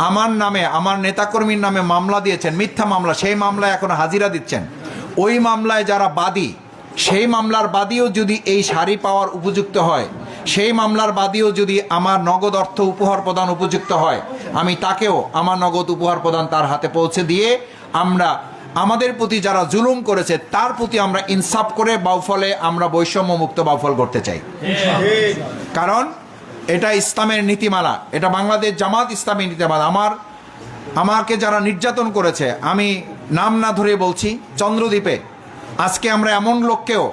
আমার নামে, আমার নেতাকর্মীর নামে মামলা দিয়েছেন, মিথ্যা মামলা, সেই মামলায় এখন হাজিরা দিচ্ছেন, ওই মামলায় যারা বাদী, সেই মামলার বাদীও যদি এই শাড়ি পাওয়ার উপযুক্ত হয়, সেই মামলার বাদীও যদি আমার নগদ অর্থ উপহার প্রদান উপযুক্ত হয়, আমি তাকেও আমার নগদ উপহার প্রদান তার হাতে পৌঁছে দিয়ে আমরা আমাদের প্রতি যারা জুলুম করেছে তার প্রতি আমরা ইনসাফ করে বাউফলে আমরা বৈষম্য মুক্ত বাউফল করতে চাই। কারণ এটা ইসলামের নীতিমালা, এটা বাংলাদেশ জামাত ইসলামী নীতিমালা। আমাকে যারা নির্যাতন করেছে, আমি নাম না ধরে বলছি, চন্দ্রদ্বীপে আজকে আমরা এমন লোককেও,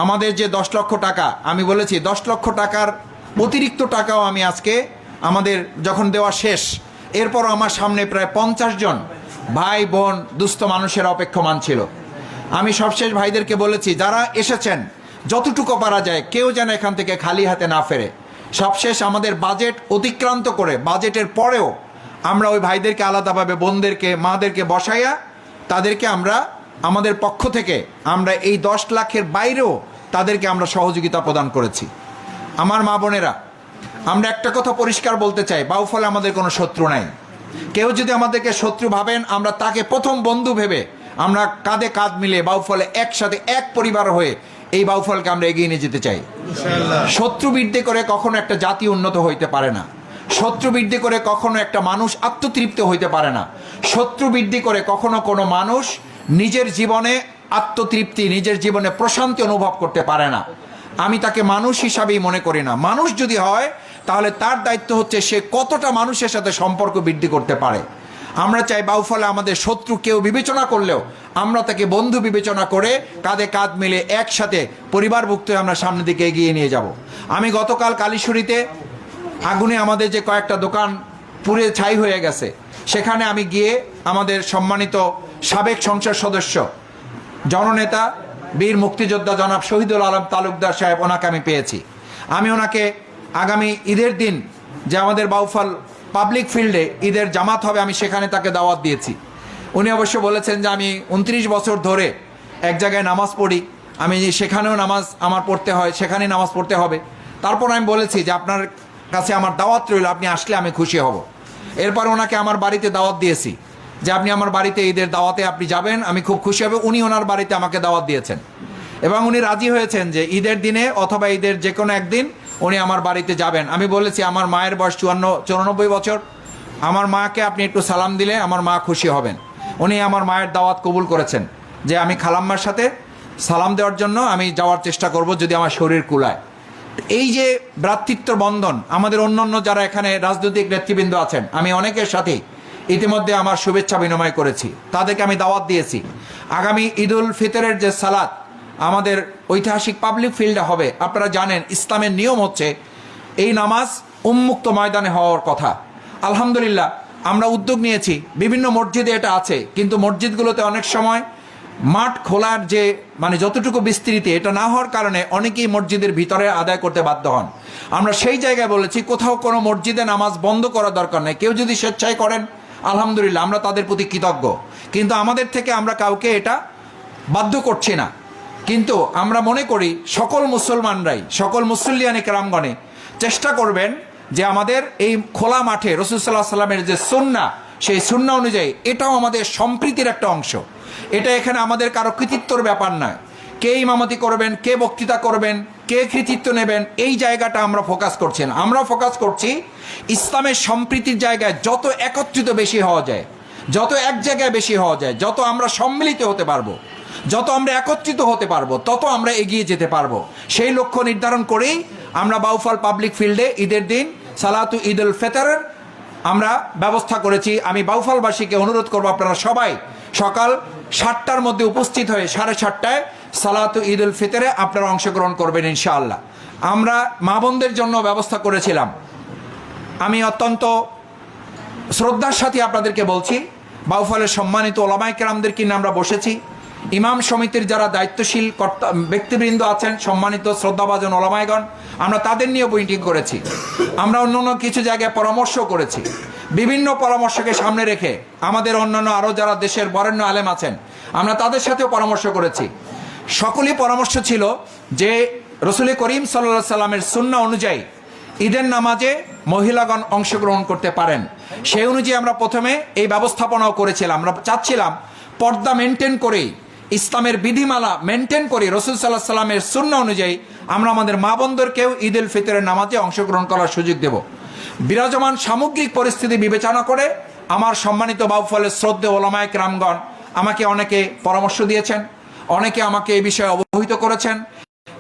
আমাদের যে 10 লক্ষ টাকা আমি বলেছি, 10 লক্ষ টাকার অতিরিক্ত টাকাও আমি আজকে আমাদের যখন দেওয়া শেষ, এরপর আমার সামনে প্রায় 50 জন ভাই বোন দুস্থ মানুষের অপেক্ষমান ছিল। আমি সবশেষ ভাইদেরকে বলেছি, যারা এসেছেন যতটুকু পারা যায় কেউ যেন এখান থেকে খালি হাতে না ফেরে। সবশেষ আমাদের বাজেট অতিক্রান্ত করে, বাজেটের পরেও আমরা ওই ভাইদেরকে আলাদাভাবে, বোনদেরকে, মাদেরকে বসাইয়া তাদেরকে আমরা আমাদের পক্ষ থেকে আমরা এই 10 লাখের বাইরেও তাদেরকে আমরা সহযোগিতা প্রদান করেছি। আমার মা বোনেরা, আমরা একটা কথা পরিষ্কার বলতে চাই, বাউফলে আমাদের কোনো শত্রু নাই। কেউ যদি আমাদেরকে শত্রু ভাবেন, আমরা তাকে প্রথম বন্ধু ভেবে আমরা কাঁধে কাঁধ মিলে বাউফলে একসাথে এক পরিবার হয়ে এই বাউফলকে আমরা এগিয়ে নিয়ে যেতে চাই। শত্রু বৃদ্ধি করে কখনো একটা জাতি উন্নত হইতে পারে না। শত্রু বৃদ্ধি করে কখনো একটা মানুষ আত্মতৃপ্ত হইতে পারে না। শত্রু বৃদ্ধি করে কখনো কোনো মানুষ নিজের জীবনে আত্মতৃপ্তি, নিজের জীবনে প্রশান্তি অনুভব করতে পারে না। আমি তাকে মানুষ হিসাবেই মনে করি না। মানুষ যদি হয় তাহলে তার দায়িত্ব হচ্ছে সে কতটা মানুষের সাথে সম্পর্ক বৃদ্ধি করতে পারে। আমরা চাই বাউফলে আমাদের শত্রু কেউ বিবেচনা করলেও আমরা তাকে বন্ধু বিবেচনা করে কাঁধে কাঁধ মিলে একসাথে পরিবারভুক্ত হয়ে আমরা সামনের দিকে এগিয়ে নিয়ে যাব। আমি গতকাল কালীশুরীতে আগুনে আমাদের যে কয়েকটা দোকান পুড়ে ছাই হয়ে গেছে, সেখানে আমি গিয়ে আমাদের সম্মানিত সাবেক সংসদ সদস্য, জননেতা, বীর মুক্তিযোদ্ধা জনাব শহীদুল আলম তালুকদার সাহেব, ওনাকে আমি পেয়েছি। আমি ওনাকে আগামী ঈদের দিন যে আমাদের বাউফল পাবলিক ফিল্ডে ঈদের জামাত হবে, আমি সেখানে তাকে দাওয়াত দিয়েছি। উনি অবশ্য বলেছেন যে আমি 29 বছর ধরে এক জায়গায় নামাজ পড়ি, আমি সেখানেও নামাজ আমার পড়তে হয়, সেখানেই নামাজ পড়তে হবে। তারপর আমি বলেছি যে আপনার কাছে আমার দাওয়াত রইল, আপনি আসলে আমি খুশি হব। এরপর ওনাকে আমার বাড়িতে দাওয়াত দিয়েছি যে আপনি আমার বাড়িতে ঈদের দাওয়াতে আপনি যাবেন, আমি খুব খুশি হব। উনি ওনার বাড়িতে আমাকে দাওয়াত দিয়েছেন এবং উনি রাজি হয়েছেন যে ঈদের দিনে অথবা ঈদের যে কোনো একদিন উনি আমার বাড়িতে যাবেন। আমি বলেছি আমার মায়ের বয়স 94 বছর, আমার মাকে আপনি একটু সালাম দিলে আমার মা খুশি হবেন। উনি আমার মায়ের দাওয়াত কবুল করেছেন যে আমি খালাম্মার সাথে সালাম দেওয়ার জন্য আমি যাওয়ার চেষ্টা করব যদি আমার শরীর কুলায়। এই যে ভ্রাতৃত্ব বন্ধন, আমাদের অন্যান্য যারা এখানে রাজনৈতিক নেতৃবৃন্দ আছেন, আমি অনেকের সাথেই ইতিমধ্যে আমার শুভেচ্ছা বিনিময় করেছি, তাদেরকে আমি দাওয়াত দিয়েছি। আগামী ঈদুল ফিতরের যে সালাত আমাদের ঐতিহাসিক পাবলিক ফিল্ডে হবে, আপনারা জানেন ইসলামের নিয়ম হচ্ছে এই নামাজ উন্মুক্ত ময়দানে হওয়ার কথা। আলহামদুলিল্লাহ আমরা উদ্যোগ নিয়েছি, বিভিন্ন মসজিদে এটা আছে, কিন্তু মসজিদগুলোতে অনেক সময় মাঠ খোলার যে যতটুকু বিস্তৃতি, এটা না হওয়ার কারণে অনেকেই মসজিদের ভিতরে আদায় করতে বাধ্য হন। আমরা সেই জায়গায় বলেছি কোথাও কোনো মসজিদে নামাজ বন্ধ করার দরকার নেই, কেউ যদি স্বেচ্ছায় করেন আলহামদুলিল্লাহ, আমরা তাদের প্রতি কৃতজ্ঞ, কিন্তু আমাদের থেকে আমরা কাউকে এটা বাধ্য করছি না। কিন্তু আমরা মনে করি সকল মুসলমানরাই, সকল মুসল্লিয়ানে কেরামগণে চেষ্টা করবেন যে আমাদের এই খোলা মাঠে রাসূল সাল্লাল্লাহু আলাইহি ওয়াসাল্লামের যে সুন্নাহ, সেই সুন্নাহ অনুযায়ী এটাও আমাদের সম্প্রীতির একটা অংশ। এটা এখানে আমাদের কারো কৃতিত্বর ব্যাপার নয়, কে ইমামতি করবেন, কে বক্তৃতা করবেন, কে কৃতিত্ব নেবেন, এই জায়গাটা আমরা ফোকাস করছি না। আমরা ফোকাস করছি ইসলামের সম্প্রীতির জায়গায় যত একত্রিত বেশি হওয়া যায়, যত এক জায়গায় বেশি হওয়া যায়, যত আমরা সম্মিলিত হতে পারবো, যত আমরা একত্রিত হতে পারবো, তত আমরা এগিয়ে যেতে পারবো। সেই লক্ষ্য নির্ধারণ করেই আমরা বাউফল পাবলিক ফিল্ডে ঈদের দিন সালাতু ঈদুল ফিতরের আমরা ব্যবস্থা করেছি। আমি বাউফলবাসীকে অনুরোধ করবো আপনারা সবাই সকাল 7টার মধ্যে উপস্থিত হয়ে 7:30টায় সালাতু ঈদুল ফিতরে আপনারা অংশগ্রহণ করবেন ইনশাআল্লাহ। আমরা মা বোনদের জন্য ব্যবস্থা করেছিলাম। আমি অত্যন্ত শ্রদ্ধার সাথে আপনাদেরকে বলছি, বাউফলের সম্মানিত ওলামায়ে কেরামদেরকে নিয়ে আমরা বসেছি, ইমাম সমিতির যারা দায়িত্বশীল ব্যক্তিবৃন্দ আছেন, সম্মানিত শ্রদ্ধাভাজন ওলামায়গণ, আমরা তাদের নিয়ে মিটিং করেছি। আমরা অন্যান্য কিছু জায়গায় পরামর্শ করেছি। বিভিন্ন পরামর্শকে সামনে রেখে আমাদের অন্যান্য আরও যারা দেশের বরেণ্য আলেম আছেন, আমরা তাদের সাথেও পরামর্শ করেছি। সকলেই পরামর্শ ছিল যে রসুল করিম সাল্লাল্লাহু আলাইহি ওয়াসাল্লামের সুন্নাহ অনুযায়ী ঈদের নামাজে মহিলাগণ অংশগ্রহণ করতে পারেন। সেই অনুযায়ী আমরা প্রথমে এই ব্যবস্থাপনাও করেছিলাম। আমরা চাচ্ছিলাম পর্দা মেনটেন করেই, ইসলামের বিধিমালা মেনটেন করে, রসুল সাল্লাহ সাল্লামের সুন্নাহ অনুযায়ী আমরা আমাদের মা বোনদেরকেও ঈদ উল ফিতরের নামাজে অংশগ্রহণ করার সুযোগ দেব। বিরাজমান সামগ্রিক পরিস্থিতি বিবেচনা করে আমার সম্মানিত বাউফলের শ্রদ্ধেয় ওলামায়ে কেরামগণ আমাকে অনেকে পরামর্শ দিয়েছেন, অনেকে আমাকে এই বিষয়ে অবহিত করেছেন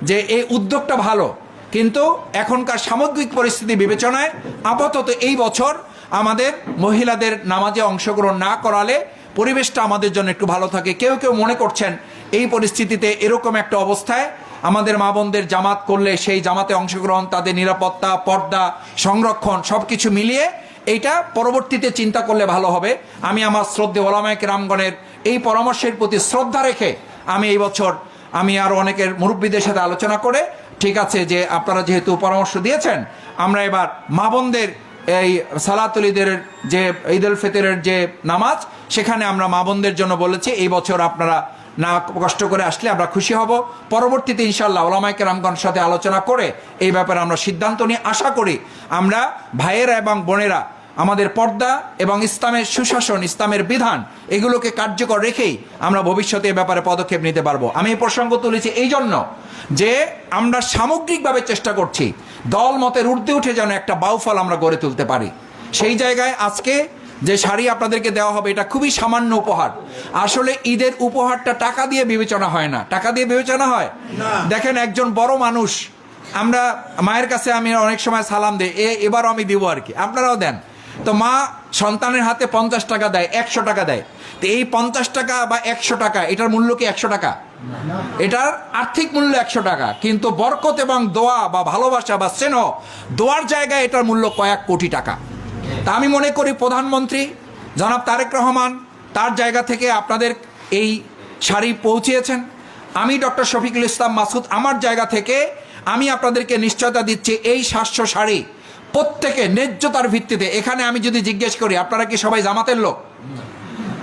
যে এই উদ্যোগটা ভালো, কিন্তু এখনকার সামগ্রিক পরিস্থিতি বিবেচনায় আপাতত এই বছর আমাদের মহিলাদের নামাজে অংশগ্রহণ না করালে পরিবেশটা আমাদের জন্য একটু ভালো থাকে। কেউ কেউ মনে করছেন এই পরিস্থিতিতে এরকম একটা অবস্থায় আমাদের মা বোনদের জামাত করলে সেই জামাতে অংশগ্রহণ, তাদের নিরাপত্তা, পর্দা, সংরক্ষণ সব কিছু মিলিয়ে এইটা পরবর্তীতে চিন্তা করলে ভালো হবে। আমি আমার শ্রদ্ধেয় ওলামায়ে কেরামগণের এই পরামর্শের প্রতি শ্রদ্ধা রেখে আমি এই বছর আমি আরও অনেকের মুরব্বীদের সাথে আলোচনা করে, ঠিক আছে যে আপনারা যেহেতু পরামর্শ দিয়েছেন, আমরা এবার মা বোনদের এই সালাতুল ঈদের যে ঈদ উল ফিতরের যে নামাজ, সেখানে আমরা মা বোনদের জন্য বলেছি এই বছর আপনারা না কষ্ট করে আসলে আমরা খুশি হব। পরবর্তীতে ইনশাআল্লাহ ওলামায়ে কেরামগণের সাথে আলোচনা করে এই ব্যাপারে আমরা সিদ্ধান্ত নিয়ে আশা করি আমরা ভাইয়েরা এবং বোনেরা আমাদের পর্দা এবং ইসলামের সুশাসন, ইসলামের বিধান এগুলোকে কার্যকর রেখেই আমরা ভবিষ্যতে এ ব্যাপারে পদক্ষেপ নিতে পারবো। আমি এই প্রসঙ্গ তুলেছি এই জন্য যে আমরা সামগ্রিকভাবে চেষ্টা করছি দল মতের ঊর্ধ্বে উঠে যেন একটা বাউফল আমরা গড়ে তুলতে পারি। সেই জায়গায় আজকে যে শাড়ি আপনাদেরকে দেওয়া হবে এটা খুবই সামান্য উপহার। আসলে ঈদের উপহারটা টাকা দিয়ে বিবেচনা হয় না। টাকা দিয়ে বিবেচনা হয়? দেখেন, একজন বড় মানুষ, আমরা মায়ের কাছে আমি অনেক সময় সালাম দিই, এবারও আমি দিব আর কি, আপনারাও দেন। তো মা সন্তানের হাতে 50 টাকা দেয়, 100 টাকা দেয়। তো এই 50 টাকা বা 100 টাকা এটার মূল্য কি 100 টাকা? এটার আর্থিক মূল্য 100 টাকা, কিন্তু বরকত এবং দোয়া বা ভালোবাসা বা স্নেহ দোয়ার জায়গায় এটার মূল্য কয়েক কোটি টাকা। তা আমি মনে করি প্রধানমন্ত্রী জনাব তারেক রহমান তার জায়গা থেকে আপনাদের এই শাড়ি পৌঁছিয়েছেন। আমি ডক্টর শফিকুল ইসলাম মাসুদ আমার জায়গা থেকে আমি আপনাদেরকে নিশ্চয়তা দিচ্ছি এই 700 শাড়ি প্রত্যেকে ন্যায্যতার ভিত্তিতে। এখানে আমি যদি জিজ্ঞেস করি আপনারা কি সবাই জামাতের লোক,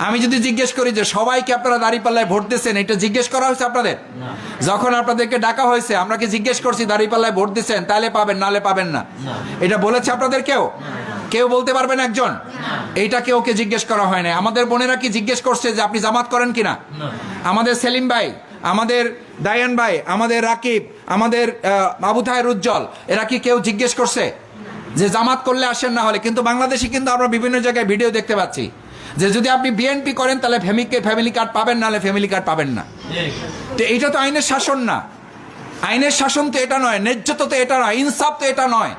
আমি যদি জিজ্ঞেস করি যে সবাইকে আপনারা দাঁড়িপাল্লায় ভোট দিচ্ছেন, এটা জিজ্ঞেস করা হয়েছে আপনাদের? যখন আপনাদেরকে ডাকা হয়েছে আমরা কি জিজ্ঞেস করছি দাঁড়িপাল্লায় ভোট দিচ্ছেন, তাহলে পাবেন নালে পাবেন না? এটা বলেছে আপনাদের কেউ? কেউ বলতে পারবেন একজন? এইটা কেউকে জিজ্ঞেস করা হয় না। আমাদের বোনেরা কি জিজ্ঞেস করছে যে আপনি জামাত করেন কিনা? আমাদের সেলিম ভাই, আমাদের দায়ান ভাই, আমাদের রাকিব, আমাদের আবু তাহের উজ্জ্বল, এরা কি কেউ জিজ্ঞেস করছে যে জামাত করলে আসেন না হলে? কিন্তু বাংলাদেশে কিন্তু আমরা বিভিন্ন জায়গায় ভিডিও দেখতে পাচ্ছি যে যদি আপনি বিএনপি করেন তাহলে ফ্যামিলি কার্ড পাবেন, নাহলে ফ্যামিলি কার্ড পাবেন না। তো এটা তো আইনের শাসন না। আইনের শাসন তো এটা নয়, ন্যায্যতা তো এটা নয়, ইনসাফ তো এটা নয়,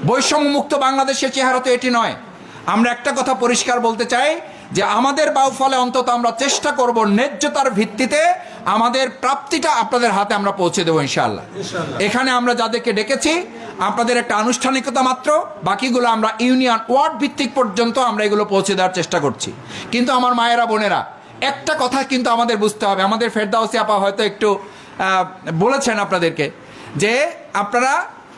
বৈষম্য মুক্ত বাংলাদেশের চেহারা তো এটি নয়। আমরা একটা কথা পরিষ্কার বলতে চাই যে আমাদের বাউফলে অন্তত আমরা চেষ্টা করব ন্যায্যতার ভিত্তিতে আমাদের প্রাপ্তিটা আপনাদের হাতে আমরা পৌঁছে দেবো ইনশাআল্লাহ। এখানে আমরা যাদেরকে ডেকেছি আপনাদের একটা আনুষ্ঠানিকতা মাত্র, বাকিগুলো আমরা ইউনিয়ন ওয়ার্ড ভিত্তিক পর্যন্ত আমরা এগুলো পৌঁছে দেওয়ার চেষ্টা করছি। কিন্তু আমার মায়েরা বোনেরা একটা কথা কিন্তু আমাদের বুঝতে হবে, আমাদের ফেরদাউসি আপা হয়তো একটু বলেছেন আপনাদেরকে যে আপনারা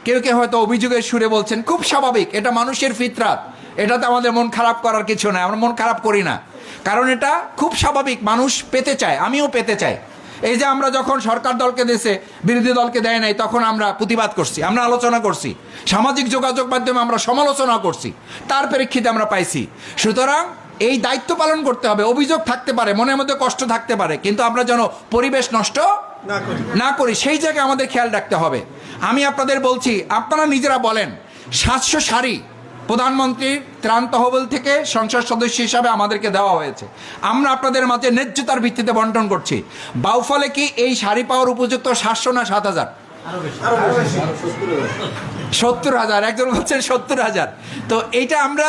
কেউ কেউ হয়তো অভিযোগের সুরে বলছেন, খুব স্বাভাবিক, এটা মানুষের ফিতরাত, এটাতে আমাদের মন খারাপ করার কিছু নাই, আমরা মন খারাপ করি না, কারণ এটা খুব স্বাভাবিক, মানুষ পেতে চায়, আমিও পেতে চাই। এই যে আমরা যখন সরকার দলকে দিয়েছে বিরোধী দলকে দেয় নাই, তখন আমরা প্রতিবাদ করছি, আমরা আলোচনা করছি, সামাজিক যোগাযোগ মাধ্যমে আমরা সমালোচনা করছি, তার প্রেক্ষিতে আমরা পাইছি। সুতরাং এই দায়িত্ব পালন করতে হবে। অভিযোগ থাকতে পারে, মনের মধ্যে কষ্ট থাকতে পারে, কিন্তু আমরা যেন পরিবেশ নষ্ট না করি সেই জায়গায় আমাদের খেয়াল রাখতে হবে। আমি আপনাদের বলছি, আপনারা নিজেরা বলেন, 700 শাড়ি প্রধানমন্ত্রীর ত্রাণ তহবিল থেকে সংসদ সদস্য হিসাবে আমাদেরকে দেওয়া হয়েছে, আমরা আপনাদের মাঝে ন্যায্যতার ভিত্তিতে বন্টন করছি। বাউফলে কি এই শাড়ি পাওয়ার উপযুক্ত 700 না 7000? 70,000। একজন বলছেন 70,000। তো এইটা আমরা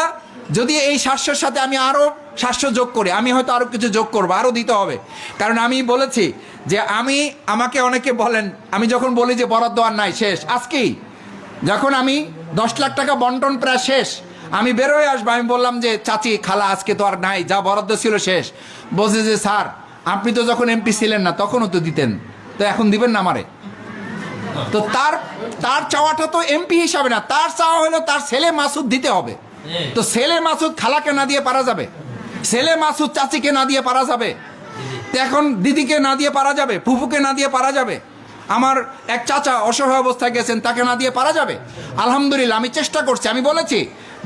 যদি এই 700-র সাথে আমি আরও 700 যোগ করি, আমি হয়তো আরও কিছু যোগ করবো, আরও দিতে হবে। কারণ আমি বলেছি যে আমাকে অনেকে বলেন, আমি যখন বলি যে বরাদ্দ আর নাই, শেষ, আজকেই যখন আমি 10 লাখ টাকা বন্টন প্রায় শেষ, আমি বের হয়ে আসবো, আমি বললাম যে চাচি খালা আজকে তো আর নাই, যা বরাদ্দ ছিল শেষ। বলছে যে স্যার আপনি তো যখন এমপি ছিলেন না তখনও তো দিতেন, তো এখন দিবেন না আমারে? তো তার চাওয়াটা তো এমপি হিসাবে না, তার চাওয়া হলো তার ছেলে মাসুদ দিতে হবে। তো ছেলে মাসুদ খালাকে না দিয়ে পারা যাবে, ছেলে মাসুদ চাচিকে না দিয়ে পারা যাবে, তো এখন দিদিকে না দিয়ে পারা যাবে, ফুফুকে না দিয়ে পারা যাবে, আমার এক চাচা অসহায় অবস্থায় গেছেন তাকে না দিয়ে পারা যাবে? আলহামদুলিল্লাহ আমি চেষ্টা করছি। আমি বলেছি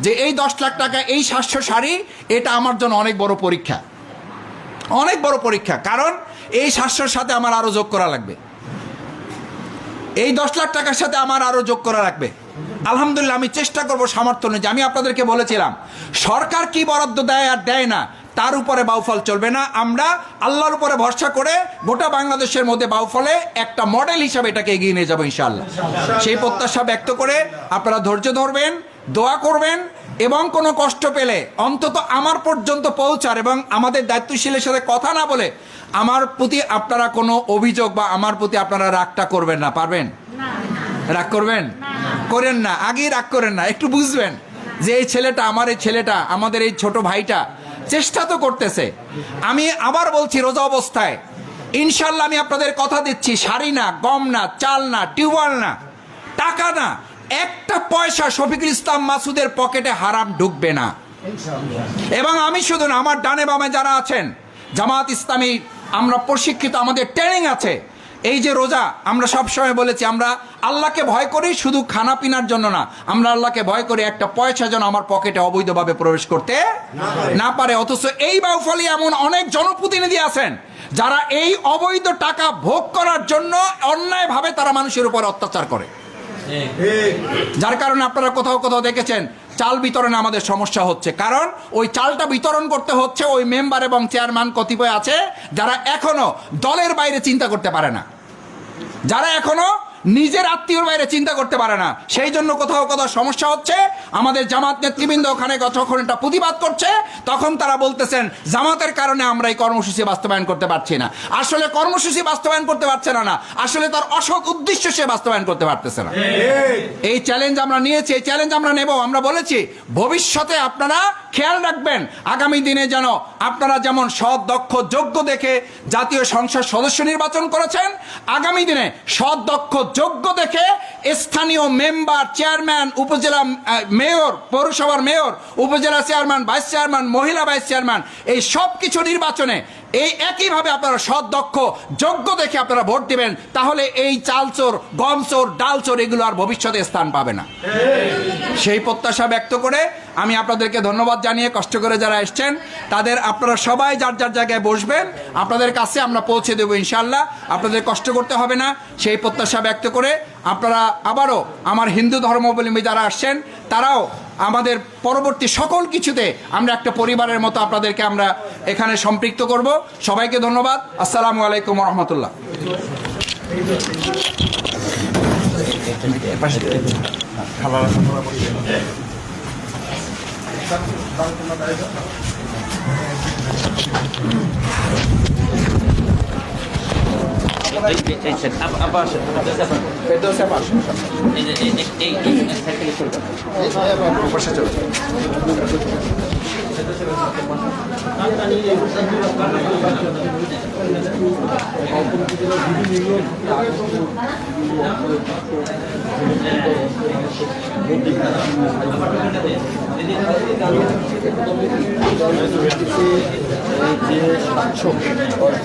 যে এই 10 লাখ টাকা এই 700 শাড়ি এটা আমার জন্য অনেক বড় পরীক্ষা, অনেক বড় পরীক্ষা। কারণ এই 700-র সাথে আমার আরও যোগ করা লাগবে, এই 10 লাখ টাকার সাথে আমার আরও যোগ করা লাগবে। আলহামদুলিল্লাহ আমি চেষ্টা করব সামর্থ্য অনুযায়ী। আমি আপনাদেরকে বলেছিলাম সরকার কি বরাদ্দ দেয় আর দেয় না তার উপরে বাউফল চলবে না। আমরা আল্লাহর উপরে ভরসা করে গোটা বাংলাদেশের মধ্যে বাউফলে একটা মডেল হিসাবে এটাকে এগিয়ে নিয়ে যাবো ইনশাআল্লাহ। সেই প্রত্যাশা ব্যক্ত করে আপনারা ধৈর্য ধরবেন, দোয়া করবেন এবং কোনো কষ্ট পেলে অন্তত আমার পর্যন্ত পৌঁছার এবং আমাদের দায়িত্বশীলের সাথে কথা না বলে আমার প্রতি আপনারা কোনো অভিযোগ বা আমার প্রতি আপনারা রাগটা করবেন না। পারবেন? রাগ করবেন? করেন না, আগেই রাগ করেন না। একটু বুঝবেন যে এই ছেলেটা, আমার এই ছেলেটা, আমাদের এই ছোট ভাইটা চেষ্টা তো করতেছে। আমি আবার বলছি রোজা অবস্থায় ইনশাল্লাহ আমি আপনাদের কথা দিচ্ছি, শাড়ি না, গম না, চাল না, টিউবওয়েল না, টাকা না, একটা পয়সা শফিকুল ইসলাম মাসুদের পকেটে হারাম ঢুকবে না। এবং আমি শুধু না, আমার ডানে বামে যারা আছেন জামাত ইসলামী, আমরা প্রশিক্ষিত, আমাদের ট্রেনিং আছে। এই যে রোজা, আমরা সবসময় বলেছি আমরা আল্লাহকে ভয় করি শুধু খানা পিনার জন্য না, আমরা আল্লাহকে ভয় করি একটা পয়সা যেন আমার পকেটে অবৈধভাবে প্রবেশ করতে না পারে। অথচ এই বাউফলে এমন অনেক জনপ্রতিনিধি আছেন যারা এই অবৈধ টাকা ভোগ করার জন্য অন্যায়ভাবে তারা মানুষের উপর অত্যাচার করে, যার কারণে আপনারা কোথাও কোথাও দেখেছেন চাল বিতরণে আমাদের সমস্যা হচ্ছে। কারণ ওই চালটা বিতরণ করতে হচ্ছে ওই মেম্বার এবং চেয়ারম্যান কতিপয় আছে যারা এখনো দলের বাইরে চিন্তা করতে পারে না, যারা এখনো নিজের আত্মীয়র বাইরে চিন্তা করতে পারে না। সেই জন্য কোথাও কোথাও সমস্যা হচ্ছে। আমাদের জামাত নেতৃবৃন্দ ওখানে যখন এটা প্রতিবাদ করছে তখন তারা বলতেছেন জামাতের কারণে আমরা এই কর্মসূচি বাস্তবায়ন করতে পারছি না। আসলে কর্মসূচি বাস্তবায়ন করতে পারছে না, আসলে তার অসৎ উদ্দেশ্য সে বাস্তবায়ন করতে পারতেছে না। এই চ্যালেঞ্জ আমরা নিয়েছি, এই চ্যালেঞ্জ আমরা নেব। আমরা বলেছি ভবিষ্যতে আপনারা খেয়াল রাখবেন আগামী দিনে যেন আপনারা যেমন সৎ, দক্ষ, যোগ্য দেখে জাতীয় সংসদ সদস্য নির্বাচন করেছেন, আগামী দিনে সৎ, দক্ষ, যোগ্য দেখে স্থানীয় মেম্বার, চেয়ারম্যান, উপজেলা মেয়র, পৌরসভার মেয়র, উপজেলা চেয়ারম্যান, ভাইস চেয়ারম্যান, মহিলা ভাইস চেয়ারম্যান, এই সব কিছু নির্বাচনে এই একইভাবে আপনারা সৎ, দক্ষ, যোগ্য দেখে আপনারা ভোট দিবেন। তাহলে এই চাল চোর, গম চোর, ডাল চোর এগুলো আর ভবিষ্যতে স্থান পাবে না। সেই প্রত্যাশা ব্যক্ত করে আমি আপনাদেরকে ধন্যবাদ জানিয়ে, কষ্ট করে যারা এসছেন তাদের, আপনারা সবাই যার যার জায়গায় বসবেন, আপনাদের কাছে আমরা পৌঁছে দেবো ইনশাল্লাহ। আপনাদের কষ্ট করতে হবে না, সেই প্রত্যাশা ব্যক্ত করে আপনারা আবারও আমার হিন্দু ধর্মাবলম্বী যারা আসছেন তারাও আমাদের পরবর্তী সকল কিছুতে আমরা একটা পরিবারের মতো আপনাদেরকে আমরা এখানে সম্পৃক্ত করব। সবাইকে ধন্যবাদ। আসসালামু আলাইকুম ওয়া রাহমাতুল্লাহ।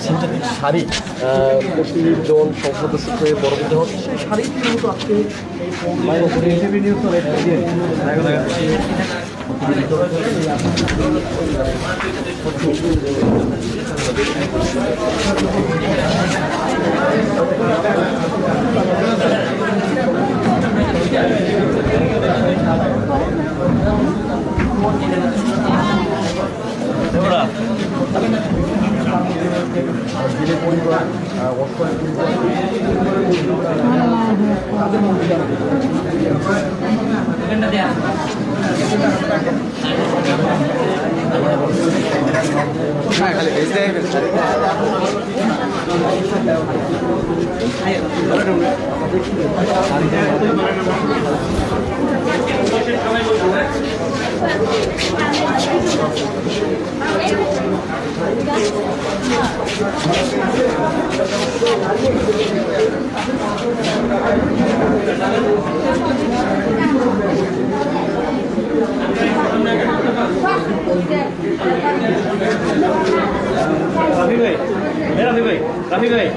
সিনথেটিক শাড়ি প্রতিজন সদস্য বড় করতে হবে, সেই শাড়ি কিন্তু আজকে পরিবার রাফি ভাই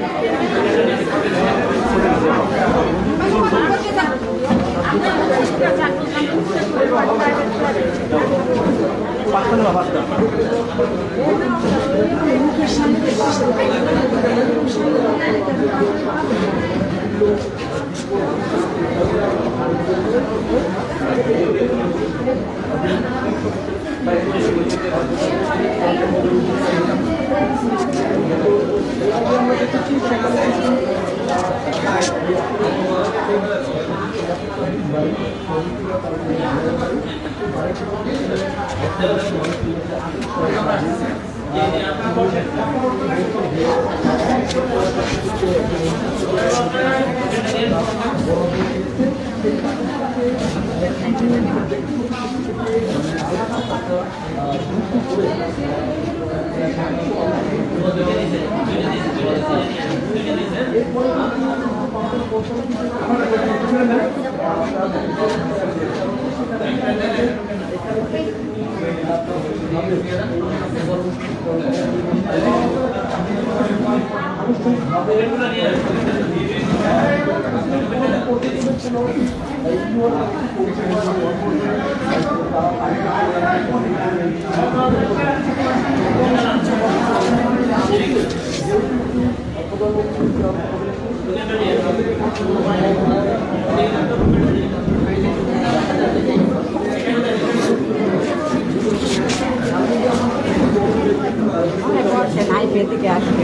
থেকে আসবে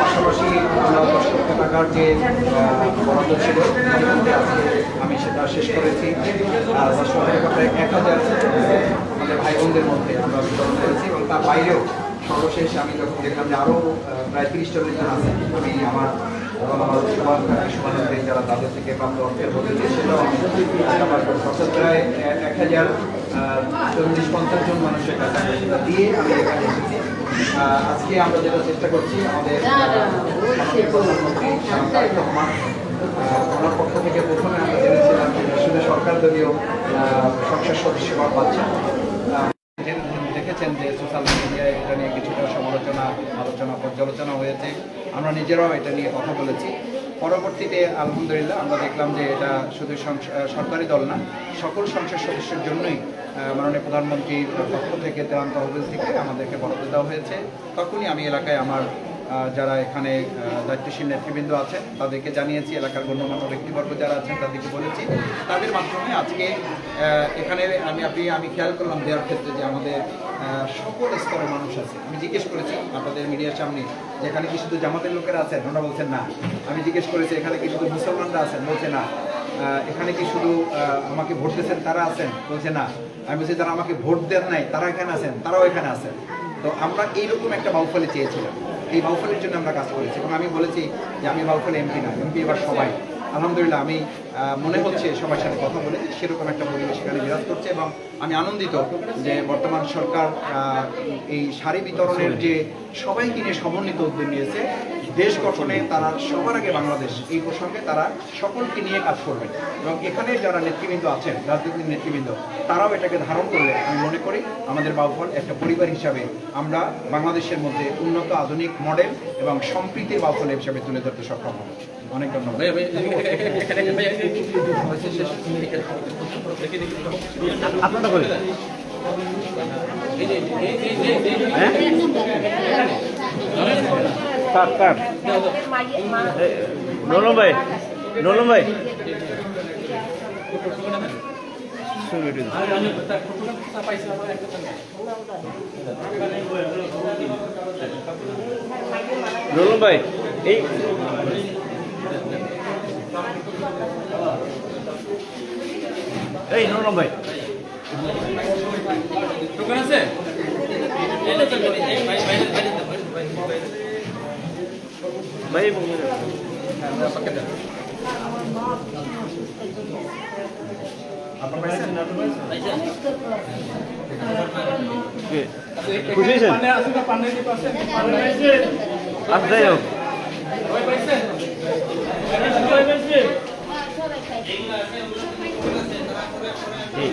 পাশাপাশি আমরা 10 লক্ষ টাকার যে বরাদ্দ ছিল আমি সেটা শেষ করেছি। আর 10 লক্ষ প্রায় 1000 আমাদের ভাই বোনদের মধ্যে আমরা বিতরণ করেছি এবং তার বাইরেও সর্বশেষ আমি যখন দেখলাম যে আরও প্রায় 30-40 জন আছে, আমি আমার শুভানুদ্দিন যারা তাদের থেকে প্রাপ্ত অর্থের বলেছে সেটাও আমি অর্থাৎ প্রায় 1040-50 জন মানুষের কাছে সেটা দিয়ে আমি এখানে এসেছি। আজকে আমরা যেটা চেষ্টা করছি আমাদের প্রধানমন্ত্রী ওনার পক্ষ থেকে প্রথমে আমরা জেনেছিলাম আসলে সরকার দলীয় সংসদ সদস্য পাচ্ছেন, দেখেছেন যে সোশ্যাল মিডিয়ায় এটা নিয়ে কিছুটা সমালোচনা আলোচনা পর্যালোচনা হয়েছে, আমরা নিজেরাও এটা নিয়ে কথা বলেছি। পরবর্তীতে আলহামদুলিল্লাহ আমরা দেখলাম যে এটা শুধু সরকারি দল না, সকল সংসদ সদস্যের জন্যই মাননীয় প্রধানমন্ত্রীর পক্ষ থেকে ত্রাণ তহবিল থেকে আমাদেরকে বরাদ্দ দেওয়া হয়েছে। তখনই আমি এলাকায় আমার যারা এখানে দায়িত্বশীল নেতৃবৃন্দ আছেন তাদেরকে জানিয়েছি, এলাকার গণ্যমান্য ব্যক্তিবর্গ যারা আছেন তাদেরকে বলেছি। তাদের মাধ্যমে আজকে এখানে আমি খেয়াল করলাম দেওয়ার ক্ষেত্রে যে আমাদের সকল স্তরের মানুষ আছে। আমি জিজ্ঞেস করেছি আপনাদের মিডিয়ার সামনে যে এখানে কি শুধু জামাতের লোকেরা আছেন, ওনারা বলছেন না। আমি জিজ্ঞেস করেছি এখানে কি শুধু মুসলমানরা আছেন, বলছে না। এখানে কি শুধু আমাকে ভোট দিয়েছেন তারা আছেন, বলছে না। আমি বলছি যারা আমাকে ভোট দেন নাই তারা এখানে আছেন, তারাও এখানে আছেন। তো আমরা এইরকম একটা বাউফলে চেয়েছিলাম, এই বাউফলের জন্য আমরা কাজ করেছি। এবং আমি বলেছি যে আমি বাউফলে এমপি না, এমপি এবার সবাই। আলহামদুলিল্লাহ আমি মনে হচ্ছে সবার সাথে কথা বলে সেরকম একটা পরিবেশ এখানে বিরাজ করছে। এবং আমি আনন্দিত যে বর্তমান সরকার এই শাড়ি বিতরণের যে সবাইকে নিয়ে সমন্বিত উদ্যোগ নিয়েছে, দেশ গঠনে তারা সবার আগে বাংলাদেশ এই প্রসঙ্গে তারা সকলকে নিয়ে কাজ করবে। এবং এখানে যারা নেতৃবৃন্দ আছেন, রাজনৈতিক নেতৃবৃন্দ, তারাও এটাকে ধারণ করলে আমি মনে করি আমাদের বাউফল একটা পরিবার হিসাবে আমরা বাংলাদেশের মধ্যে উন্নত আধুনিক মডেল এবং সম্প্রীতির বাউফল হিসাবে তুলে ধরতে সক্ষম হব। অনেক ধন্যবাদ। আপনারা বলেন কার নলম ভাই নলম ভাই এই নলম ভাই দোকান আছে ভাই বুঝেছেন আচ্ছা যাই হোক ঠিক